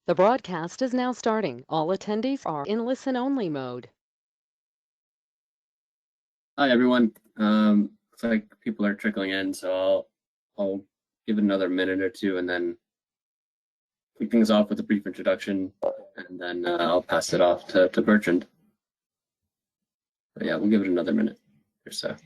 The broadcast is now starting. All attendees are in listen-only mode. Hi, everyone. Looks like people are trickling in, so I'll give it another minute or two and then kick things off with a brief introduction, and then I'll pass it off to Bertrand. But yeah, we'll give it another minute or so.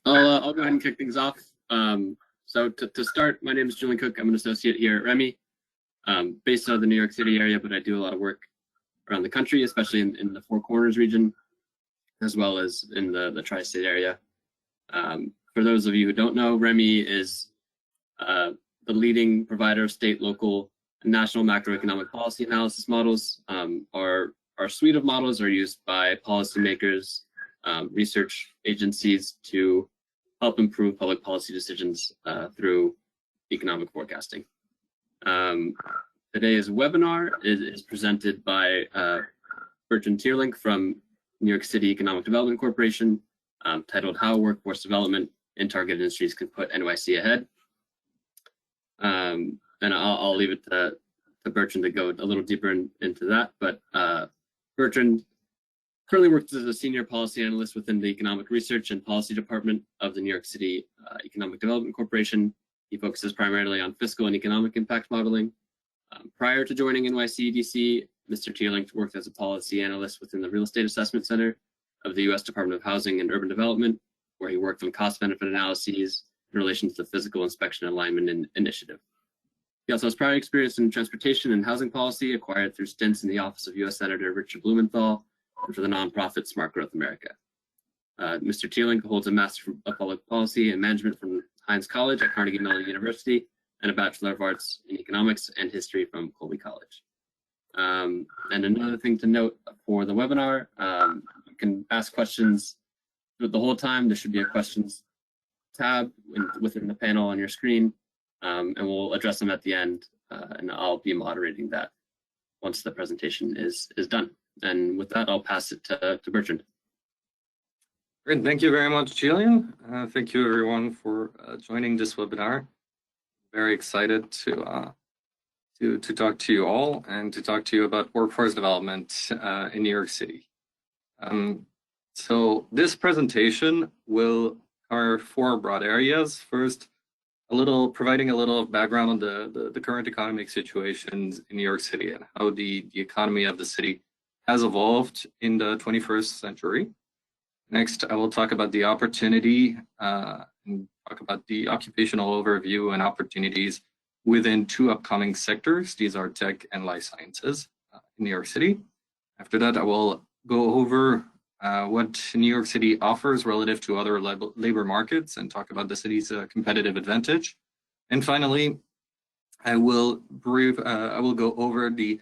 All right, I'll go ahead and kick things off. So to start, my name is Julian Cook. I'm an associate here at REMI, based out of the New York City area, but I do a lot of work around the country, especially in the Four Corners region, as well as in the tri-state area. For those of you who don't know, REMI is the leading provider of state, local, and national macroeconomic policy analysis models. Our suite of models are used by policymakers, research agencies to help improve public policy decisions through economic forecasting. Today's webinar is presented by Bertrand Tierlink from New York City Economic Development Corporation, titled How Workforce Development in Target Industries Can Put NYC Ahead. And I'll leave it to Bertrand to go a little deeper into that. But Bertrand currently works as a senior policy analyst within the Economic Research and Policy Department of the New York City Economic Development Corporation. He focuses primarily on fiscal and economic impact modeling. Prior to joining NYC DC, Mr. Tierlink worked as a policy analyst within the Real Estate Assessment Center of the U.S. Department of Housing and Urban Development, where he worked on cost-benefit analyses in relation to the Physical Inspection Alignment Initiative. He also has prior experience in transportation and housing policy, acquired through stints in the office of U.S. Senator Richard Blumenthal and for the nonprofit Smart Growth America. Mr. Tierlink holds a Master of Public Policy and Management from Heinz College at Carnegie Mellon University and a Bachelor of Arts in Economics and History from Colby College. And another thing to note for the webinar, you can ask questions the whole time. There should be a questions tab within the panel on your screen, and we'll address them at the end, and I'll be moderating that once the presentation is done. And with that, I'll pass it to Bertrand. Great, thank you very much, Julian. Thank you everyone for joining this webinar. Very excited to talk to you all and to talk to you about workforce development in New York City. So this presentation will cover four broad areas. First, providing a little background on the current economic situations in New York City and how the economy of the city has evolved in the 21st century. Next, I will talk about the opportunity and talk about the occupational overview and opportunities within two upcoming sectors. These are tech and life sciences in New York City. After that, I will go over what New York City offers relative to other labor markets and talk about the city's competitive advantage. And finally, I will go over the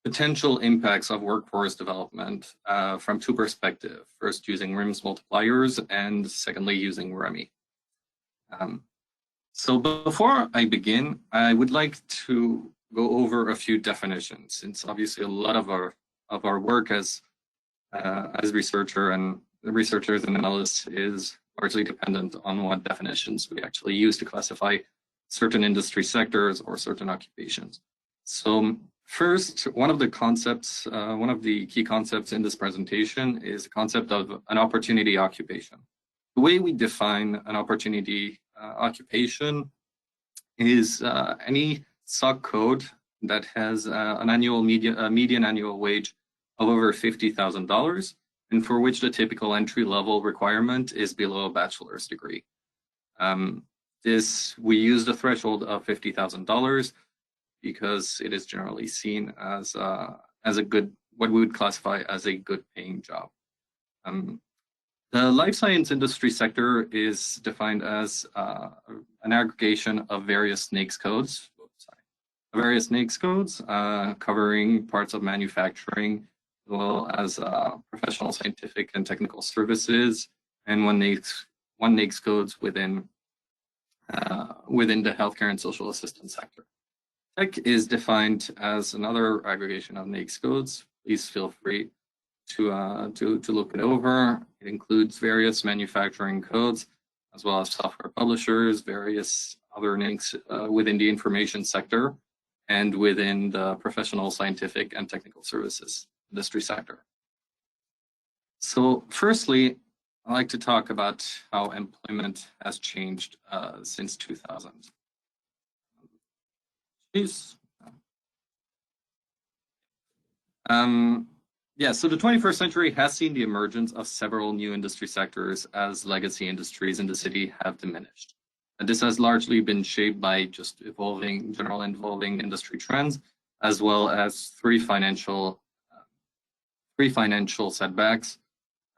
potential impacts of workforce development from two perspectives. First, using RIMS multipliers, and secondly, using REMI. So before I begin, I would like to go over a few definitions, since obviously a lot of our work as researchers and analysts is largely dependent on what definitions we actually use to classify certain industry sectors or certain occupations. So first, one of the key concepts in this presentation is the concept of an opportunity occupation. The way we define an opportunity occupation is any SOC code that has an annual median annual wage of over $50,000, and for which the typical entry-level requirement is below a bachelor's degree. We use the threshold of $50,000 because it is generally seen as a good, what we would classify as a good paying job. The life science industry sector is defined as an aggregation of various NAICS codes, covering parts of manufacturing, as well as professional, scientific, and technical services, and one NAICS codes within the healthcare and social assistance sector. Tech is defined as another aggregation of NAICS codes. Please feel free to look it over. It includes various manufacturing codes, as well as software publishers, various other NAICS within the information sector, and within the professional, scientific, and technical services industry sector. So firstly, I'd like to talk about how employment has changed since 2000. Please. Yeah, so the 21st century has seen the emergence of several new industry sectors as legacy industries in the city have diminished. And this has largely been shaped by just general evolving industry trends, as well as three financial setbacks.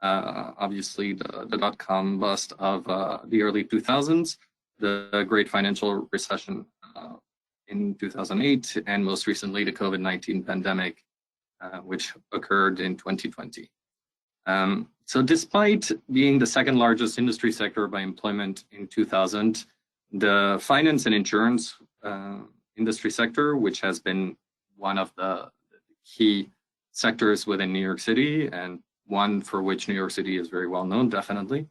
Obviously, the dot-com bust of the early 2000s, the Great Financial Recession in 2008, and most recently the COVID-19 pandemic, which occurred in 2020. So despite being the second largest industry sector by employment in 2000, the finance and insurance industry sector, which has been one of the key sectors within New York City, and one for which New York City is very well known, definitely.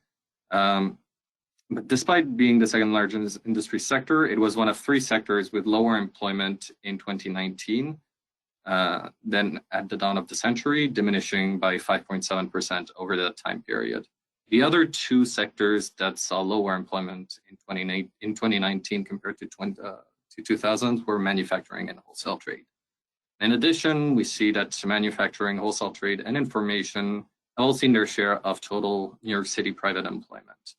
But despite being the second largest industry sector, it was one of three sectors with lower employment in 2019 than at the dawn of the century, diminishing by 5.7% over that time period. The other two sectors that saw lower employment in 2019 compared to 2000 were manufacturing and wholesale trade. In addition, we see that manufacturing, wholesale trade, and information have all seen their share of total New York City private employment,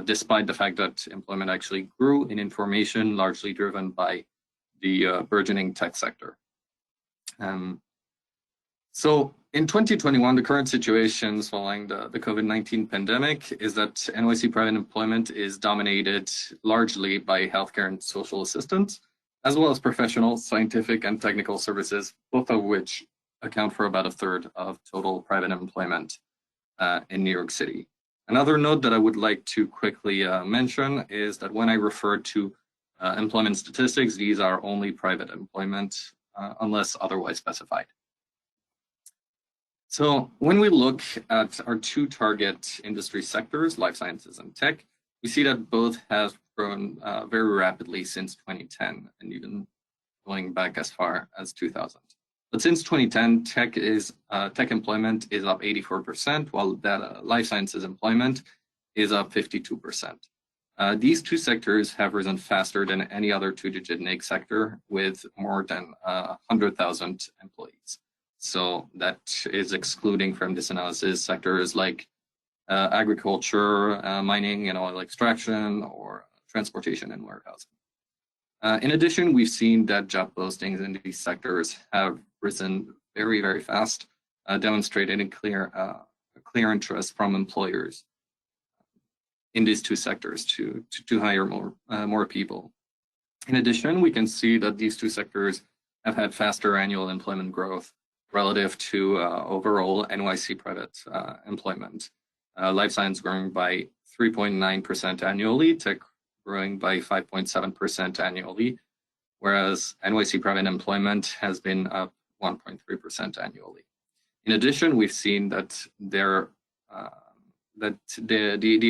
despite the fact that employment actually grew in information, largely driven by the burgeoning tech sector. So in 2021, the current situation following the COVID-19 pandemic is that NYC private employment is dominated largely by healthcare and social assistance, as well as professional, scientific, and technical services, both of which account for about a third of total private employment in New York City. Another note that I would like to quickly mention is that when I refer to employment statistics, these are only private employment unless otherwise specified. So when we look at our two target industry sectors, life sciences and tech, we see that both have grown very rapidly since 2010, and even going back as far as 2000. But since 2010, tech employment is up 84%, while that life sciences employment is up 52%. These two sectors have risen faster than any other two-digit NAICS sector, with more than 100,000 employees. So that is excluding from this analysis sectors like agriculture, mining and oil extraction, or transportation and warehousing. In addition, we've seen that job postings in these sectors have risen very, very fast, demonstrating a clear interest from employers in these two sectors to hire more people. In addition, we can see that these two sectors have had faster annual employment growth relative to overall NYC private employment. Life science growing by 3.9% annually, tech growing by 5.7% annually, whereas NYC private employment has been up 1.3% annually. In addition, we've seen that the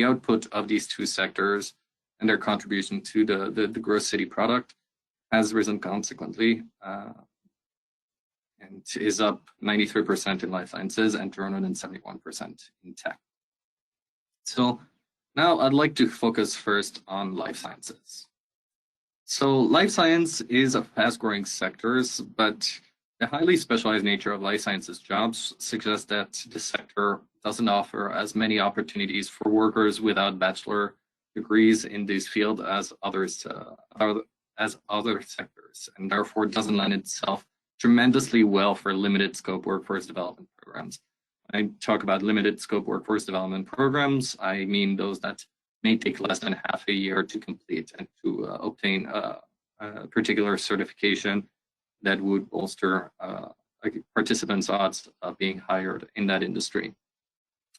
output of these two sectors and their contribution to the gross city product has risen consequently, and is up 93% in life sciences and 271% in tech. So now I'd like to focus first on life sciences. So life science is a fast-growing sector, but the highly specialized nature of life sciences jobs suggests that the sector doesn't offer as many opportunities for workers without bachelor degrees in this field as others as other sectors, and therefore doesn't lend itself tremendously well for limited scope workforce development programs. When I talk about limited scope workforce development programs, I mean those that may take less than half a year to complete and to obtain a particular certification that would bolster participants' odds of being hired in that industry.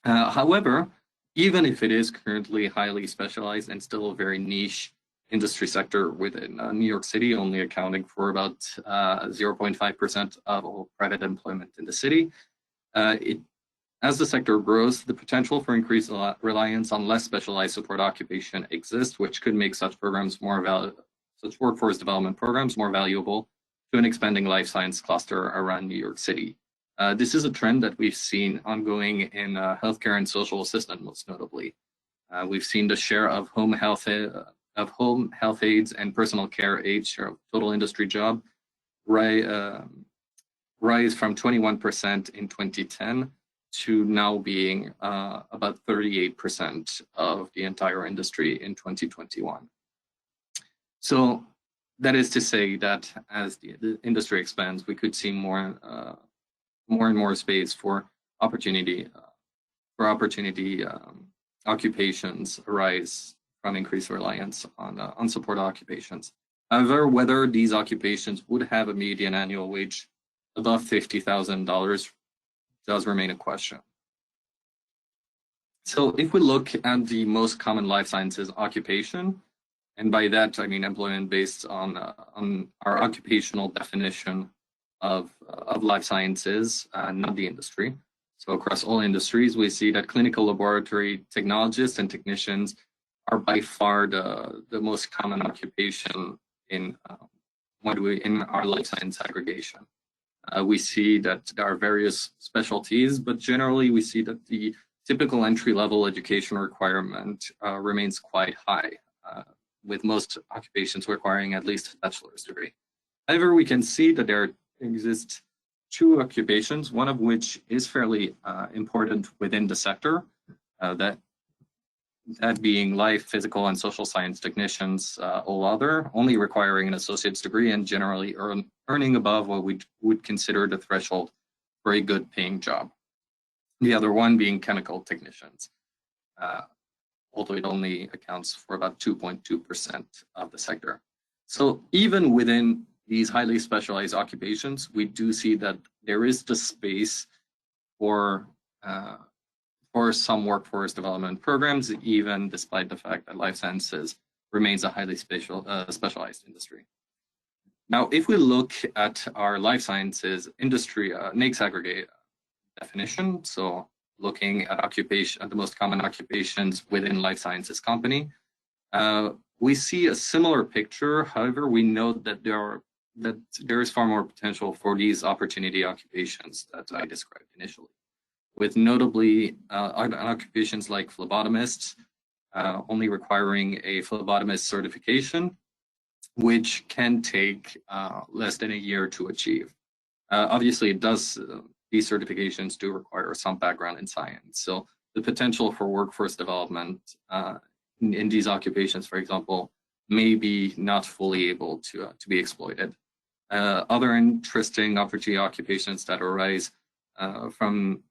However, even if it is currently highly specialized and still a very niche industry sector within New York City, only accounting for about 0.5% of all private employment in the city, as the sector grows, the potential for increased reliance on less specialized support occupation exists, which could make such programs such workforce development programs more valuable to an expanding life science cluster around New York City. This is a trend that we've seen ongoing in healthcare and social assistance, most notably. We've seen the share of home health aides and personal care aides share of total industry job rise from 21% in 2010 to now being about 38% of the entire industry in 2021. So that is to say that as the industry expands, we could see more and more space for opportunity occupations arise from increased reliance on support occupations. However, whether these occupations would have a median annual wage above $50,000 does remain a question. So if we look at the most common life sciences occupation, and by that I mean employment based on our occupational definition of life sciences, not the industry. So across all industries, we see that clinical laboratory technologists and technicians are by far the most common occupation in our life science aggregation. We see that there are various specialties, but generally we see that the typical entry-level education requirement remains quite high, with most occupations requiring at least a bachelor's degree. However, we can see that there exist two occupations, one of which is fairly important within the sector, that being life, physical, and social science technicians, all other, only requiring an associate's degree and generally earning above what we would consider the threshold for a good paying job. The other one being chemical technicians, although it only accounts for about 2.2% of the sector. So even within these highly specialized occupations, we do see that there is the space for some workforce development programs, even despite the fact that life sciences remains a highly specialized industry. Now, if we look at our life sciences industry NAICS aggregate definition, so looking at the most common occupations within life sciences company, we see a similar picture. However, we note that there is far more potential for these opportunity occupations that I described initially, with notably occupations like phlebotomists, only requiring a phlebotomist certification, which can take less than a year to achieve. Obviously, these certifications do require some background in science. So the potential for workforce development in these occupations, for example, may be not fully able to be exploited. Other interesting opportunity occupations that arise from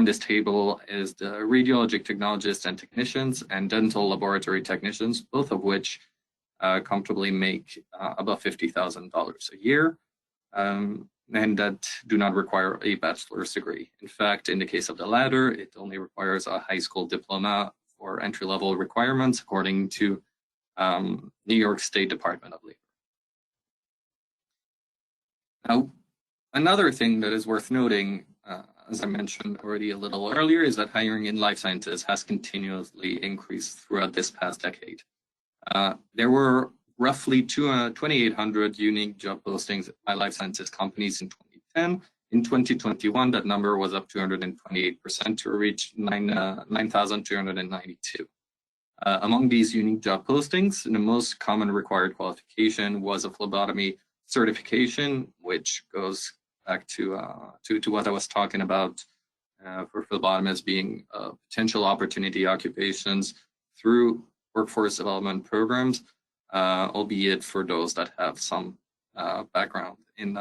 this table is the radiologic technologists and technicians and dental laboratory technicians, both of which comfortably make above $50,000 a year, and that do not require a bachelor's degree. In fact, in the case of the latter, it only requires a high school diploma for entry-level requirements, according to New York State Department of Labor. Now, another thing that is worth noting, as I mentioned already a little earlier, is that hiring in life sciences has continuously increased throughout this past decade. There were roughly 2,800 unique job postings by life sciences companies in 2010. In 2021, that number was up 228% to reach 9,292. Among these unique job postings, the most common required qualification was a phlebotomy certification, which goes back to what I was talking about for phlebotomists being potential opportunity occupations through workforce development programs, albeit for those that have some background in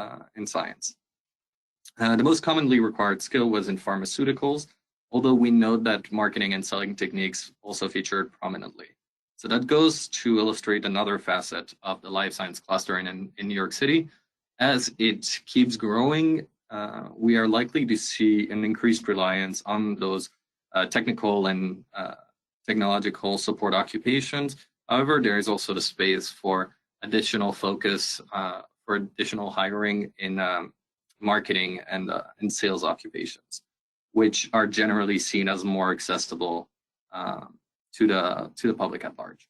science. The most commonly required skill was in pharmaceuticals, although we note that marketing and selling techniques also featured prominently. So that goes to illustrate another facet of the life science cluster in New York City. As it keeps growing, we are likely to see an increased reliance on those technical and technological support occupations. However, there is also the space for additional focus for additional hiring in marketing and sales occupations, which are generally seen as more accessible to the public at large.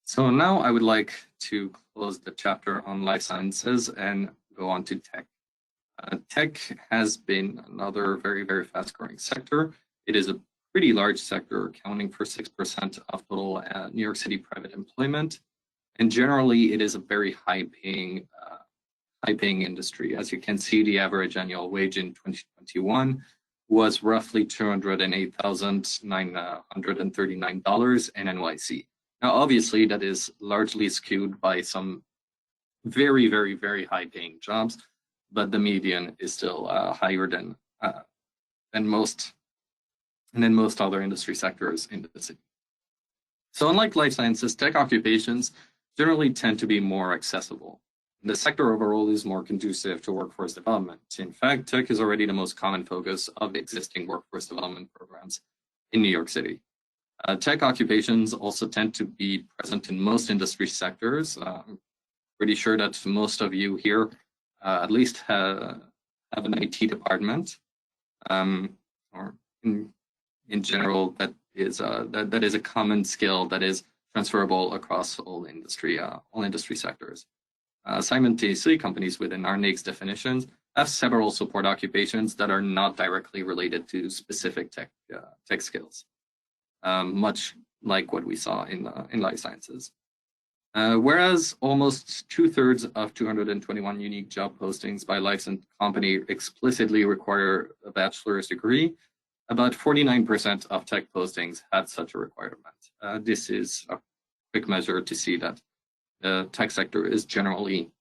So now I would like to close the chapter on life sciences and go on to tech. Tech has been another very, very fast growing sector. It is a pretty large sector, accounting for 6% of total New York City private employment. And generally, it is a very high paying industry. As you can see, the average annual wage in 2021 was roughly $208,939 in NYC. Now, obviously, that is largely skewed by some very, very, very high paying jobs, but the median is still higher than most other industry sectors in the city. So unlike life sciences, tech occupations generally tend to be more accessible. The sector overall is more conducive to workforce development. In fact, tech is already the most common focus of the existing workforce development programs in New York City. Tech occupations also tend to be present in most industry sectors. I'm pretty sure that most of you here at least have an IT department, or in general, that is a common skill that is transferable across all industry sectors. Simultaneously, companies within our NAICS definitions have several support occupations that are not directly related to specific tech skills, much like what we saw in life sciences. Whereas almost 2/3 of 221 unique job postings by licensed company explicitly require a bachelor's degree, about 49% of tech postings had such a requirement. This is a quick measure to see that the tech sector is generally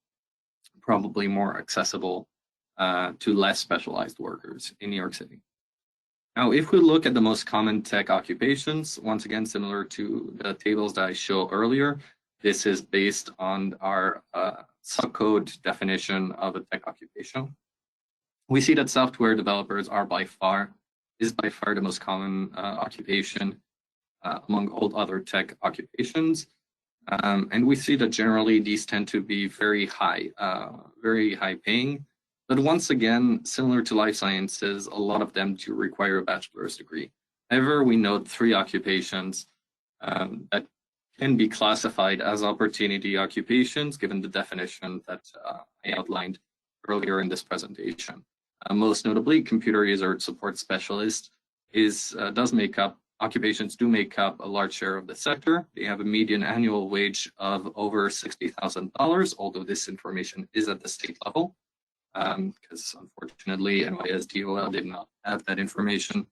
probably more accessible to less specialized workers in New York City. Now, if we look at the most common tech occupations, once again, similar to the tables that I showed earlier, this is based on our subcode definition of a tech occupation. We see that software developers is by far the most common occupation among all other tech occupations. And we see that generally these tend to be very high paying. But once again, similar to life sciences, a lot of them do require a bachelor's degree. However, we note 3 occupations that can be classified as opportunity occupations, given the definition that I outlined earlier in this presentation. Most notably, computer user support specialist occupations do make up a large share of the sector. They have a median annual wage of over $60,000, although this information is at the state level, because unfortunately NYSDOL did not have that information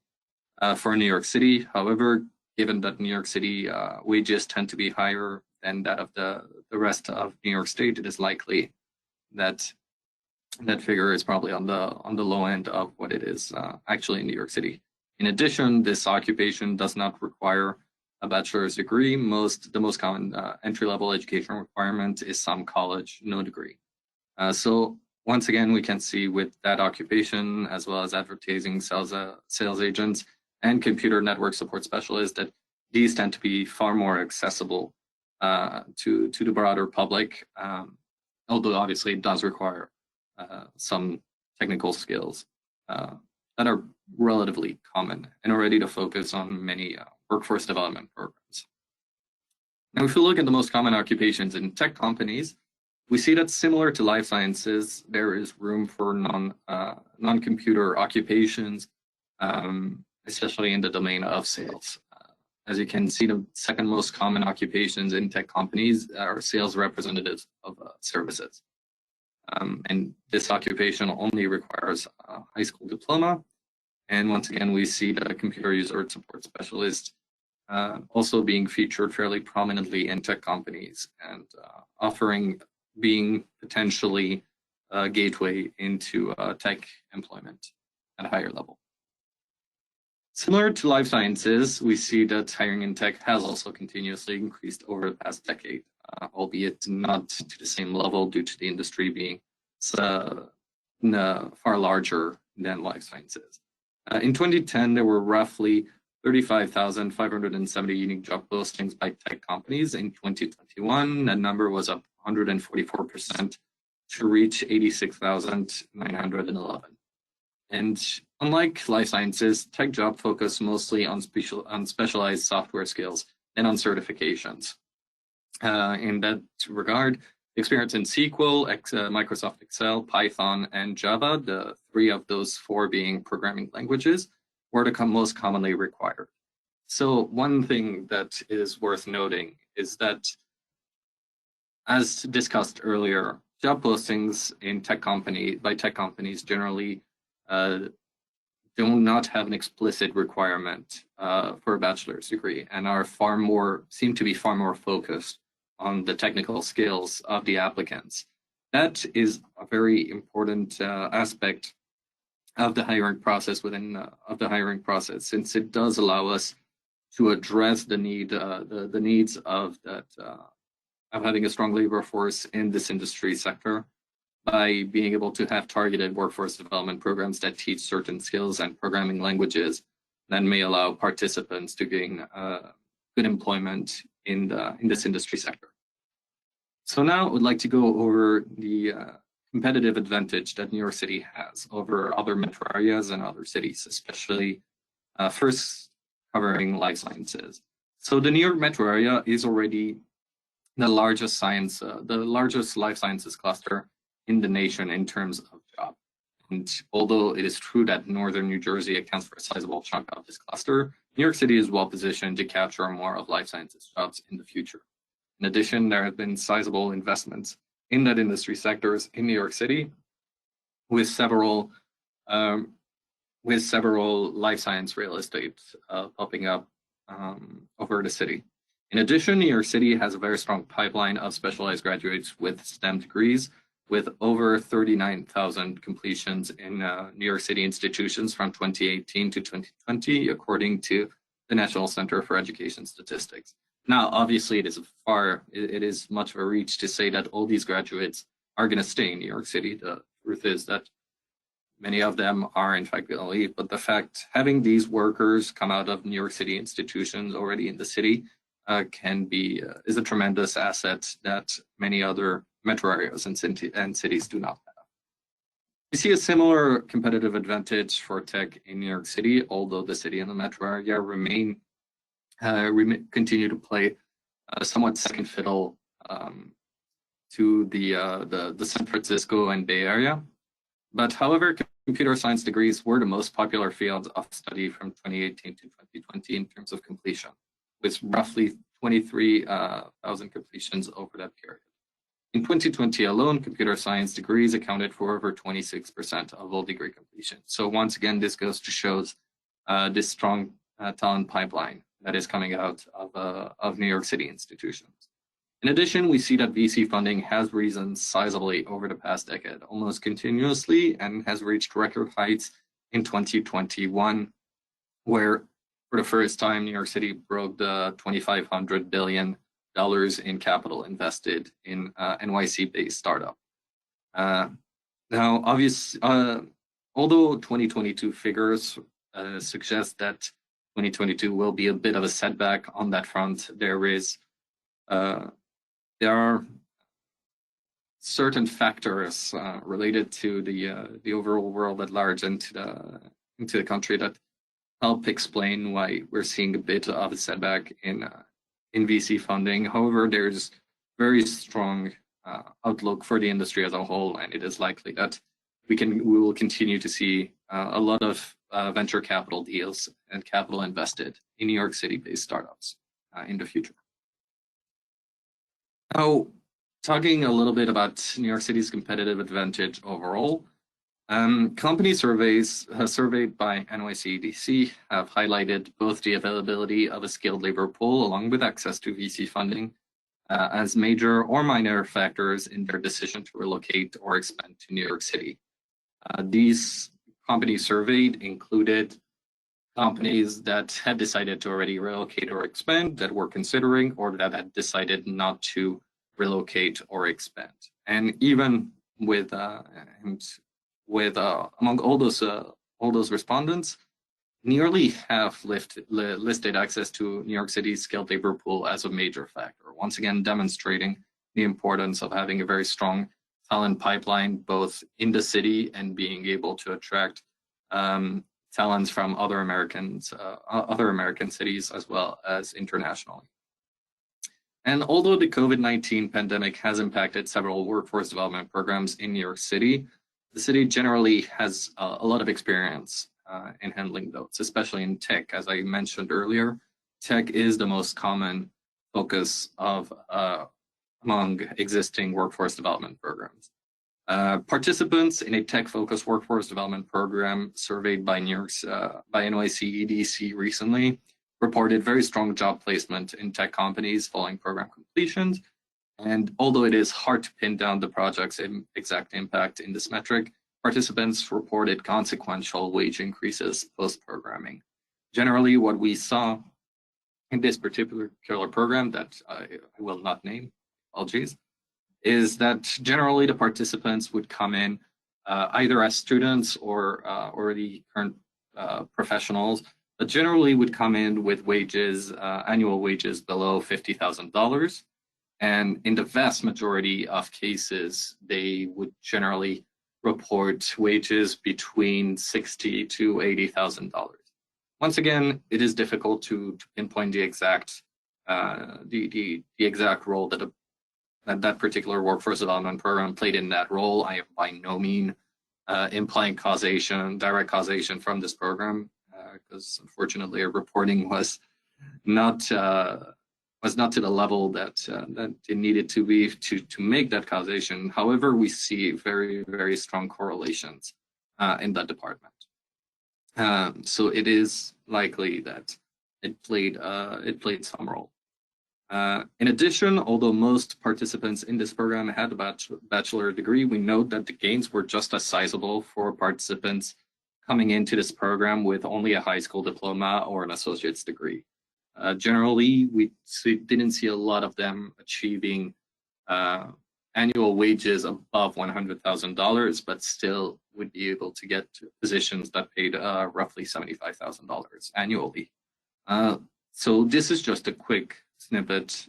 for New York City. However, given that New York City wages tend to be higher than that of the rest of New York State, it is likely that that figure is probably on the low end of what it is actually in New York City. In addition, this occupation does not require a bachelor's degree. The most common entry-level education requirement is some college, no degree. So once again, we can see with that occupation, as well as advertising, sales agents, and computer network support specialists, that these tend to be far more accessible to the broader public, although obviously it does require some technical skills that are relatively common and already to focus on many workforce development programs. Now, if we look at the most common occupations in tech companies, we see that similar to life sciences, there is room for non-computer occupations, especially in the domain of sales. As you can see, the second most common occupations in tech companies are sales representatives of services. And this occupation only requires a high school diploma And once again, we see the computer user support specialist also being featured fairly prominently in tech companies and being potentially a gateway into tech employment at a higher level. Similar to life sciences, we see that hiring in tech has also continuously increased over the past decade, albeit not to the same level due to the industry being far larger than life sciences. In 2010, there were roughly 35,570 unique job postings by tech companies. In 2021, that number was up 144% to reach 86,911. And unlike life sciences, tech job focus mostly on specialized software skills and on certifications. In that regard, experience in SQL, Microsoft Excel, Python, and Java, the three of those four being programming languages, were the most commonly required. So one thing that is worth noting is that, as discussed earlier, job postings in by tech companies generally do not have an explicit requirement for a bachelor's degree and seem to be far more focused on the technical skills of the applicants. That is a very important aspect of the hiring process since it does allow us to address the needs of having a strong labor force in this industry sector by being able to have targeted workforce development programs that teach certain skills and programming languages that may allow participants to gain good employment in this industry sector. So now I would like to go over the competitive advantage that New York City has over other metro areas and other cities, especially first covering life sciences. So the New York metro area is already the largest life sciences cluster in the nation in terms of job. And although it is true that northern New Jersey accounts for a sizable chunk of this cluster, New York City is well positioned to capture more of life sciences jobs in the future. In addition, there have been sizable investments in that industry sectors in New York City, with several life science real estate popping up over the city. In addition, New York City has a very strong pipeline of specialized graduates with STEM degrees, with over 39,000 completions in New York City institutions from 2018 to 2020, according to the National Center for Education Statistics. Now, obviously, it is much of a reach to say that all these graduates are going to stay in New York City. The truth is that many of them are, in fact, going to leave. But the fact having these workers come out of New York City institutions already in the city is a tremendous asset that many other metro areas and cities do not have. We see a similar competitive advantage for tech in New York City, although the city and the metro area continue to play somewhat second fiddle to the San Francisco and Bay Area. But however, computer science degrees were the most popular field of study from 2018 to 2020 in terms of completion, with roughly 23,000 completions over that period. In 2020 alone, computer science degrees accounted for over 26% of all degree completion. So once again, this goes to show this strong talent pipeline that is coming out of New York City institutions. In addition, we see that VC funding has risen sizably over the past decade, almost continuously, and has reached record heights in 2021, where for the first time, New York City broke the $2,500 billion in capital invested in NYC-based startup. Now, although 2022 figures suggest that 2022 will be a bit of a setback on that front, there are certain factors related to the overall world at large and to the country that help explain why we're seeing a bit of a setback in VC funding. However, there's very strong outlook for the industry as a whole, and it is likely that we will continue to see a lot of venture capital deals and capital invested in New York City-based startups in the future. Now, talking a little bit about New York City's competitive advantage overall, Company surveys surveyed by NYC EDC have highlighted both the availability of a skilled labor pool along with access to VC funding as major or minor factors in their decision to relocate or expand to New York City. These companies surveyed included companies that had decided to already relocate or expand, that were considering, or that had decided not to relocate or expand. And even with among all those respondents, nearly half listed access to New York City's skilled labor pool as a major factor, once again demonstrating the importance of having a very strong talent pipeline, both in the city and being able to attract talents from other American cities as well as internationally. And although the COVID-19 pandemic has impacted several workforce development programs in New York City, the city generally has a lot of experience in handling those, especially in tech. As I mentioned earlier, tech is the most common focus of among existing workforce development programs. Participants in a tech-focused workforce development program surveyed by NYC EDC recently reported very strong job placement in tech companies following program completions. And although it is hard to pin down the project's exact impact in this metric, participants reported consequential wage increases post-programming. Generally, what we saw in this particular program that I will not name, apologies, is that generally the participants would come in either as students or already current professionals, but generally would come in with wages, annual wages below $50,000. And in the vast majority of cases, they would generally report wages between $60,000 to $80,000. Once again, it is difficult to pinpoint the exact exact role that particular workforce development program played in that role. I am by no means implying direct causation from this program, because unfortunately our reporting was not to the level that it needed to be to make that causation. However, we see very, very strong correlations in that department. So it is likely that it played some role. In addition, although most participants in this program had a bachelor degree, we note that the gains were just as sizable for participants coming into this program with only a high school diploma or an associate's degree. Generally, we didn't see a lot of them achieving annual wages above $100,000, but still would be able to get to positions that paid roughly $75,000 annually. So this is just a quick snippet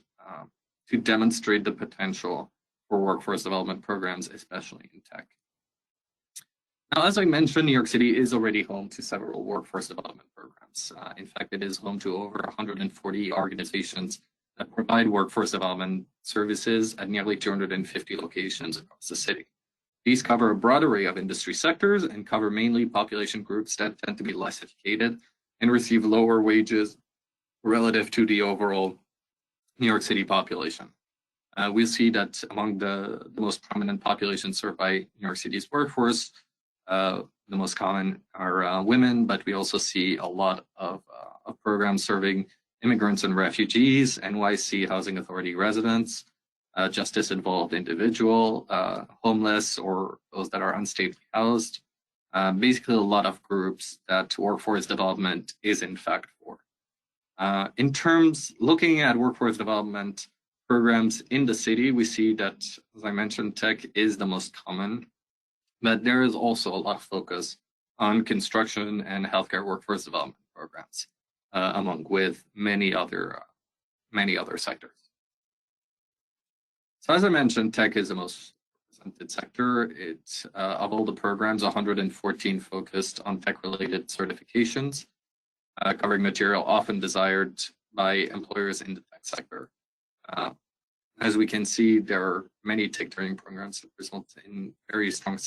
to demonstrate the potential for workforce development programs, especially in tech. Now, as I mentioned, New York City is already home to several workforce development programs. In fact, it is home to over 140 organizations that provide workforce development services at nearly 250 locations across the city. These cover a broad array of industry sectors and cover mainly population groups that tend to be less educated and receive lower wages relative to the overall New York City population. We see that among the most prominent populations served by New York City's workforce, the most common are women, but we also see a lot of programs serving immigrants and refugees, NYC Housing Authority residents, justice-involved individual, homeless, or those that are unstably housed. Basically, a lot of groups that workforce development is in fact for. In terms, looking at workforce development programs in the city, we see that, as I mentioned, tech is the most common, but there is also a lot of focus on construction and healthcare workforce development programs, among with many other sectors. So as I mentioned, tech is the most represented sector. It of all the programs, 114 focused on tech-related certifications, covering material often desired by employers in the tech sector. As we can see, there are many tech training programs that result in very strong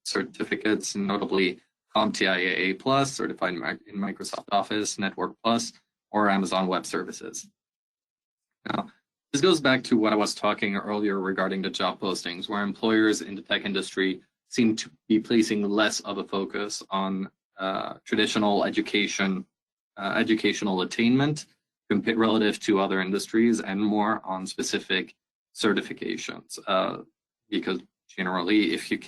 certificates, notably CompTIA A+, certified in Microsoft Office, Network Plus, or Amazon Web Services. Now, this goes back to what I was talking earlier regarding the job postings, where employers in the tech industry seem to be placing less of a focus on traditional educational attainment relative to other industries, and more on specific certifications. Because generally, if you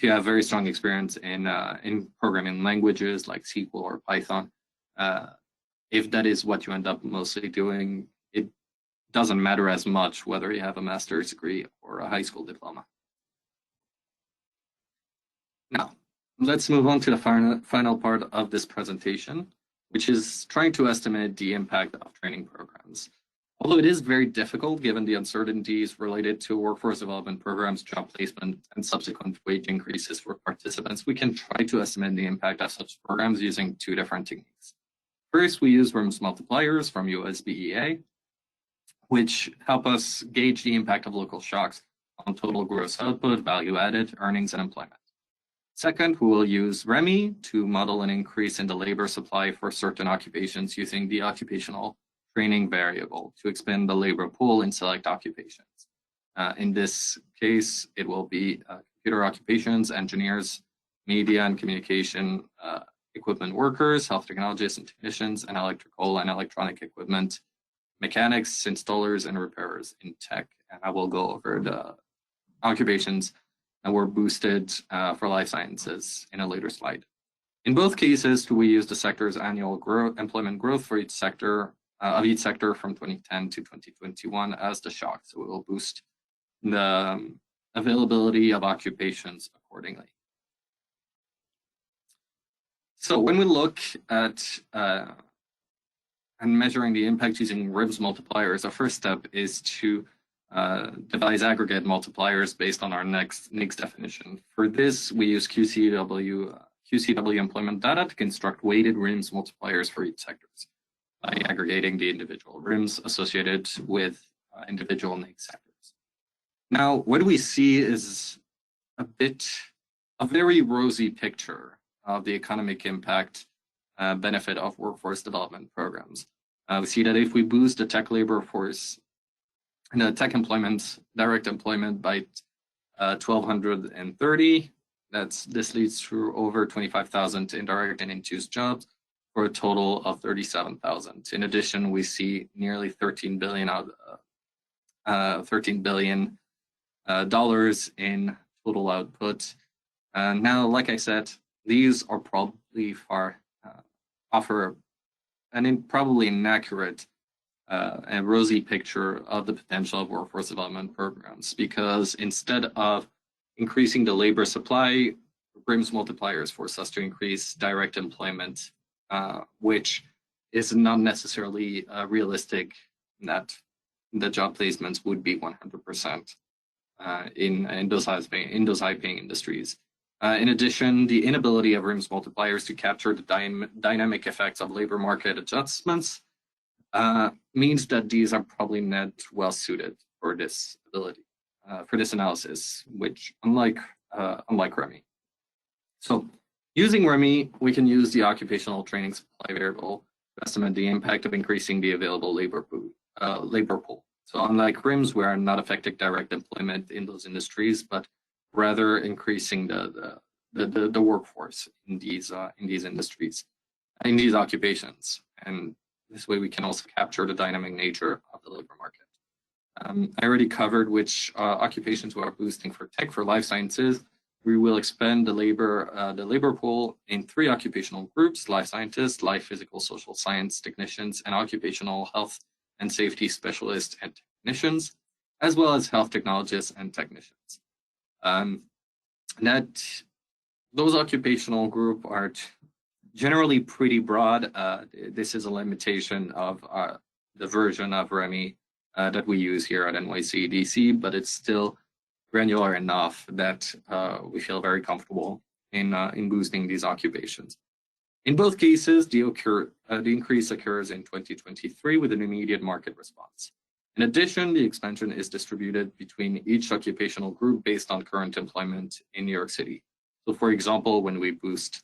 have very strong experience in programming languages like SQL or Python, if that is what you end up mostly doing, it doesn't matter as much whether you have a master's degree or a high school diploma. Now, let's move on to the final part of this presentation, which is trying to estimate the impact of training programs. Although it is very difficult given the uncertainties related to workforce development programs, job placement, and subsequent wage increases for participants, we can try to estimate the impact of such programs using two different techniques. First, we use RIMS multipliers from USBEA, which help us gauge the impact of local shocks on total gross output, value added, earnings, and employment. Second, we will use REMI to model an increase in the labor supply for certain occupations using the occupational training variable to expand the labor pool in select occupations. In this case, it will be computer occupations, engineers, media and communication equipment workers, health technologists and technicians, and electrical and electronic equipment mechanics, installers, and repairers in tech. And I will go over the occupations that were boosted for life sciences in a later slide. In both cases, we use the sector's annual employment growth for each sector from 2010 to 2021 as the shock. So it will boost the availability of occupations accordingly. So when we look at and measuring the impact using RIMS multipliers, our first step is to devise aggregate multipliers based on our NICS definition. For this, we use QCW employment data to construct weighted RIMS multipliers for each sectors by aggregating the individual RIMS associated with individual NICS sectors. Now, what we see is a very rosy picture of the economic impact benefit of workforce development programs. We see that if we boost the tech labor force and the tech employment, direct employment by 1,230, this leads to over 25,000 indirect and induced jobs for a total of 37,000. In addition, we see nearly $13 billion dollars in total output. Now, like I said, these are probably offer probably inaccurate and rosy picture of the potential of workforce development programs, because instead of increasing the labor supply, RIMS multipliers force us to increase direct employment, which is not necessarily realistic that the job placements would be 100% in those high-paying industries. In addition, the inability of RIMS multipliers to capture the dynamic effects of labor market adjustments means that these are probably not well suited for this analysis, which unlike REMI. So using REMI, we can use the occupational training supply variable to estimate the impact of increasing the available labor pool. So unlike RIMS, we are not affecting direct employment in those industries, but rather increasing the workforce in these industries, in these occupations. And this way we can also capture the dynamic nature of the labor market. I already covered which occupations we are boosting for tech. For life sciences, we will expand the labor pool in 3 occupational groups: life scientists, life physical social science technicians, and occupational health and safety specialists and technicians, as well as health technologists and technicians. Those occupational group are generally pretty broad. This is a limitation of the version of REMI that we use here at NYC DC, but it's still granular enough that we feel very comfortable in boosting these occupations. In both cases, the increase occurs in 2023 with an immediate market response. In addition, the expansion is distributed between each occupational group based on current employment in New York City. So, for example, when we boost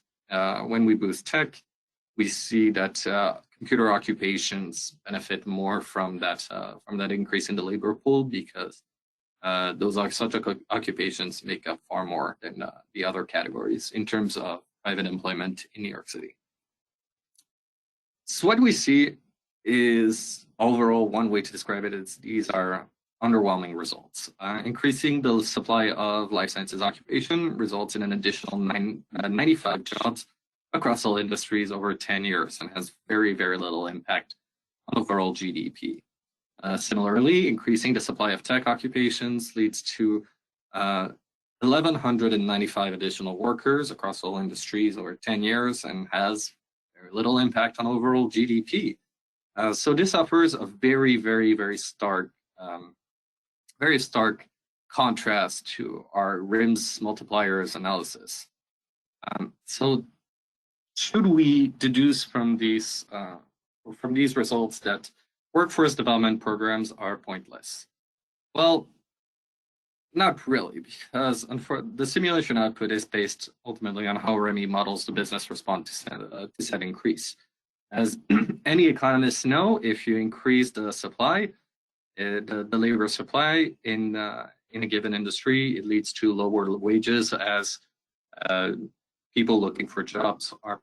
tech, we see that computer occupations benefit more from that increase in the labor pool, because those are such occupations make up far more than the other categories in terms of private employment in New York City. So what we see is overall, one way to describe it is these are underwhelming results. Increasing the supply of life sciences occupation results in an additional 95 jobs across all industries over 10 years and has very, very little impact on overall GDP. Similarly, increasing the supply of tech occupations leads to 1,195 additional workers across all industries over 10 years and has very little impact on overall GDP. So this offers a very, very, very stark contrast to our RIMS multipliers analysis. So should we deduce from these results that workforce development programs are pointless? Well, not really, because the simulation output is based ultimately on how REMI models the business response to said increase. As any economists know, if you increase the supply, the labor supply in a given industry, it leads to lower wages as people looking for jobs are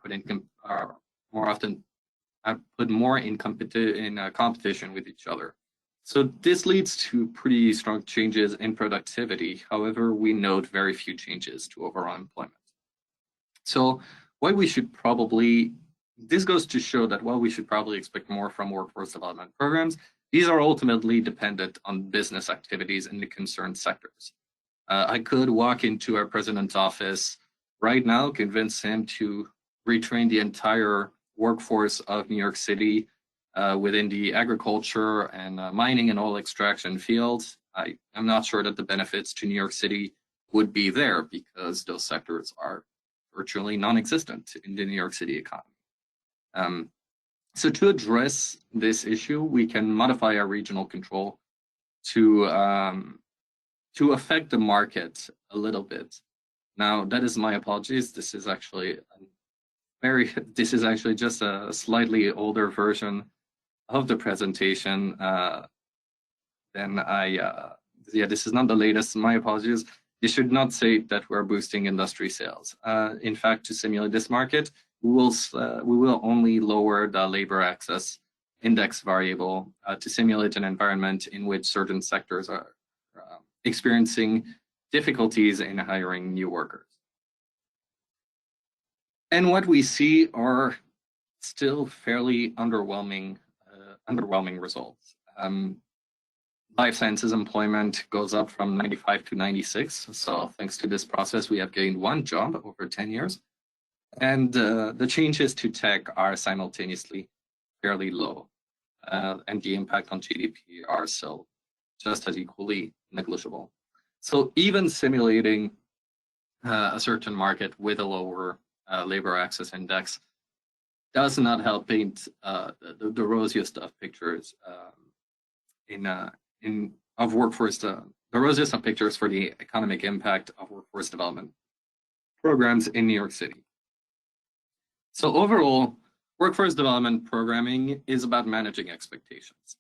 put more in competition with each other. So this leads to pretty strong changes in productivity. However, we note very few changes to overall employment. So this goes to show that while we should probably expect more from workforce development programs, these are ultimately dependent on business activities in the concerned sectors. I could walk into our president's office right now, convince him to retrain the entire workforce of New York City within the agriculture and mining and oil extraction fields. I'm not sure that the benefits to New York City would be there because those sectors are virtually non-existent in the New York City economy. So to address this issue, we can modify our regional control to affect the market a little bit. Now, that is my apologies. This is actually just a slightly older version of the presentation. This is not the latest. My apologies. You should not say that we're boosting industry sales. In fact, to simulate this market, we will only lower the labor access index variable to simulate an environment in which certain sectors are experiencing difficulties in hiring new workers. And what we see are still fairly underwhelming results. Life sciences employment goes up from 95 to 96. So thanks to this process, we have gained one job over 10 years. And the changes to tech are simultaneously fairly low. And the impact on GDP are still just as equally negligible. So even simulating a certain market with a lower labor access index does not help paint the rosiest of pictures of workforce, the rosiest of pictures for the economic impact of workforce development programs in New York City. So overall, workforce development programming is about managing expectations.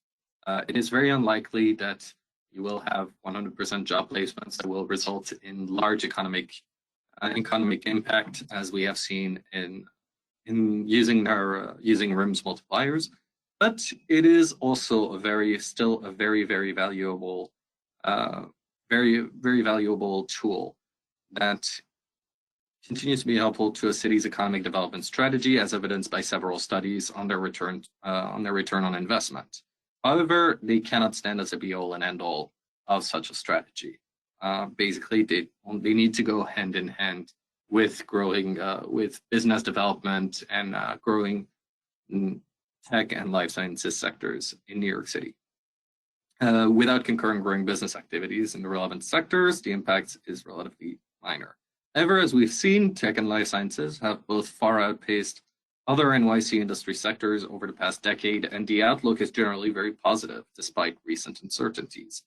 It is very unlikely that you will have 100% job placements that will result in large economic impact, as we have seen in using RIMS multipliers. But it is also still a very, very valuable, very valuable tool that continues to be helpful to a city's economic development strategy, as evidenced by several studies on their return on investment. However, they cannot stand as a be-all and end-all of such a strategy. Basically, they need to go hand in hand with growing with business development and growing tech and life sciences sectors in New York City. Without concurrent growing business activities in the relevant sectors, the impact is relatively minor. However, as we've seen, tech and life sciences have both far outpaced other NYC industry sectors over the past decade, and the outlook is generally very positive despite recent uncertainties.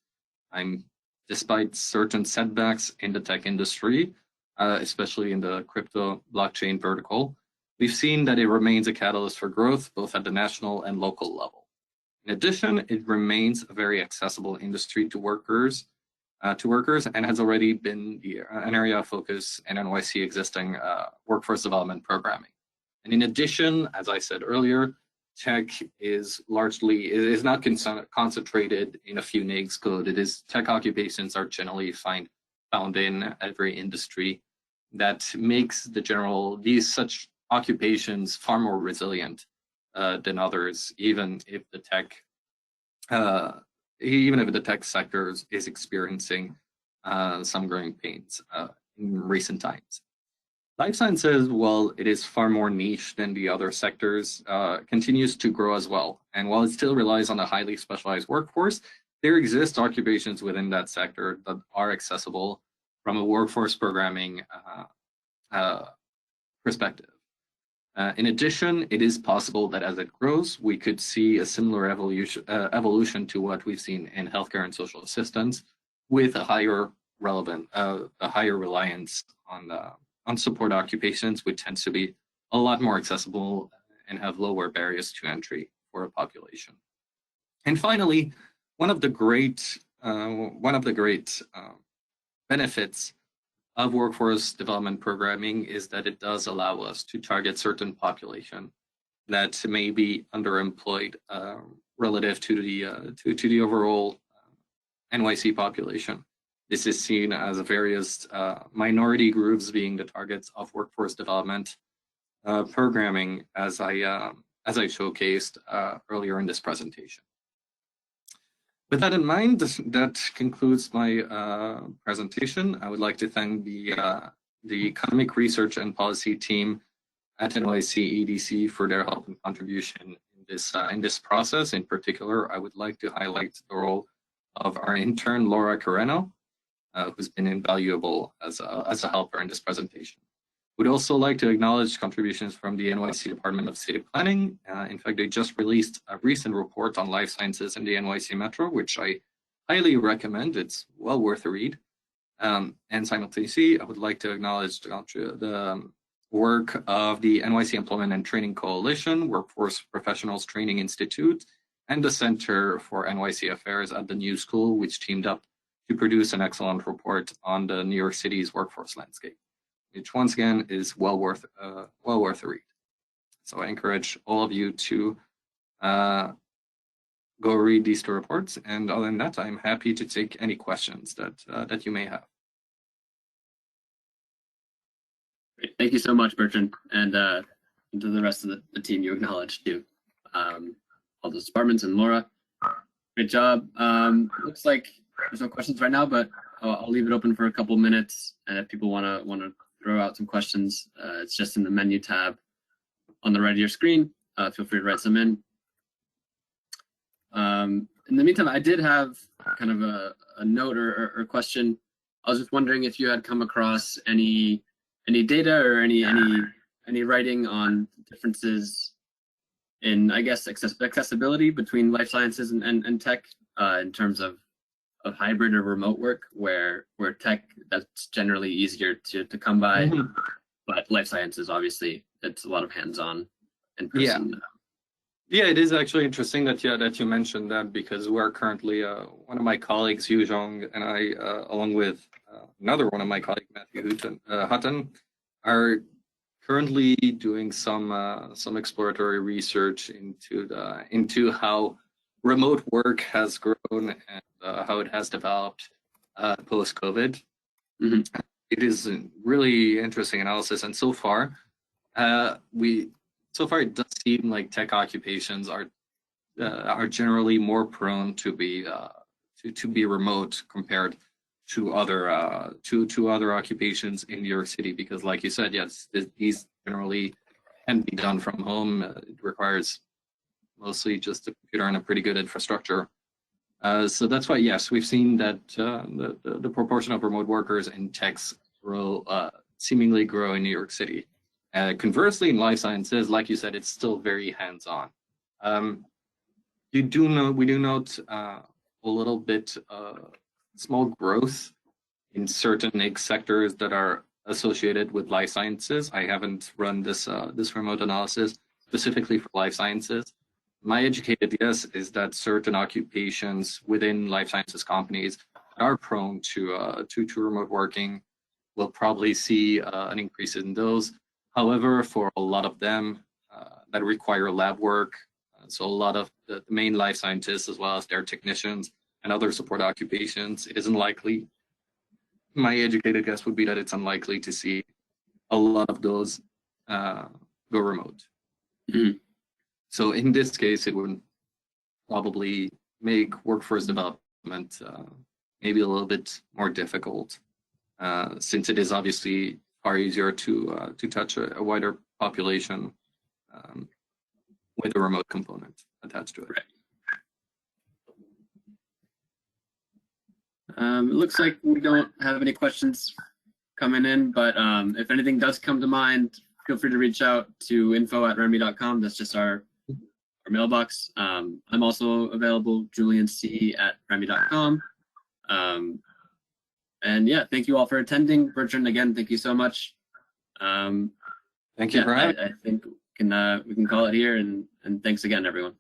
Despite certain setbacks in the tech industry, especially in the crypto blockchain vertical, we've seen that it remains a catalyst for growth both at the national and local level. In addition, it remains a very accessible industry to workers to workers and has already been an area of focus in NYC existing workforce development programming. And in addition, as I said earlier, tech is not concentrated in a few NAICS code. Tech occupations are generally found in every industry. That makes such occupations far more resilient than others, even if the tech sector is experiencing some growing pains in recent times. Life sciences, while it is far more niche than the other sectors, continues to grow as well. And while it still relies on a highly specialized workforce, there exist occupations within that sector that are accessible from a workforce programming perspective. In addition, it is possible that as it grows, we could see a similar evolution to what we've seen in healthcare and social assistance, with a higher reliance on support occupations, which tends to be a lot more accessible and have lower barriers to entry for a population. And finally, one of the great benefits of workforce development programming is that it does allow us to target certain population that may be underemployed relative to the overall NYC population. This is seen as various minority groups being the targets of workforce development programming, as I showcased earlier in this presentation. With that in mind, that concludes my presentation. I would like to thank the Economic Research and Policy team at NYC EDC for their help and contribution in this process. In particular, I would like to highlight the role of our intern, Laura Carreno, who's been invaluable as a helper in this presentation. We'd also like to acknowledge contributions from the NYC Department of City Planning. In fact, they just released a recent report on life sciences in the NYC Metro, which I highly recommend. It's well worth a read. And simultaneously, I would like to acknowledge the work of the NYC Employment and Training Coalition, Workforce Professionals Training Institute, and the Center for NYC Affairs at the New School, which teamed up to produce an excellent report on the New York City's workforce landscape, which once again is well worth a read. So I encourage all of you to go read these two reports. And other than that, I'm happy to take any questions that you may have. Great. Thank you so much, Bertrand, and to the rest of the team you acknowledged too. All those departments and Laura, great job. Looks like there's no questions right now, but I'll leave it open for a couple minutes. And if people want to throw out some questions, it's just in the menu tab on the right of your screen. Feel free to write some in. In the meantime, I did have kind of a note or question. I was just wondering if you had come across any data or any writing on differences in, I guess, accessibility between life sciences and tech in terms of hybrid or remote work, where tech, that's generally easier to come by, but life sciences, obviously, it's a lot of hands-on in person. Yeah, it is actually interesting that you mentioned that, because we're currently one of my colleagues, Yu Zhong, and I, along with another one of my colleagues, Matthew Hutton, are currently doing some exploratory research into how remote work has grown and how it has developed post-COVID. It is a really interesting analysis, and so far it does seem like tech occupations are generally more prone to be remote compared to other occupations in New York City, because, like you said, yes, these generally can be done from home. It requires mostly just a computer and a pretty good infrastructure. So that's why, yes, we've seen that the proportion of remote workers in techs seemingly grow in New York City. Conversely, in life sciences, like you said, it's still very hands-on. We do note a little bit small growth in certain sectors that are associated with life sciences. I haven't run this remote analysis specifically for life sciences. My educated guess is that certain occupations within life sciences companies are prone to remote working will probably see an increase in those. However, for a lot of them that require lab work, so a lot of the main life scientists as well as their technicians and other support occupations, it isn't likely. My educated guess would be that it's unlikely to see a lot of those go remote. Mhm. So in this case, it would probably make workforce development maybe a little bit more difficult, since it is obviously far easier to touch a wider population with a remote component attached to it. Right. It looks like we don't have any questions coming in, but if anything does come to mind, feel free to reach out to info@remy.com. That's just our mailbox. I'm also available, julianc@remy.com. And yeah, thank you all for attending. Bertrand, again, thank you so much. Thank you for having me. I think we can call it here, and thanks again, everyone.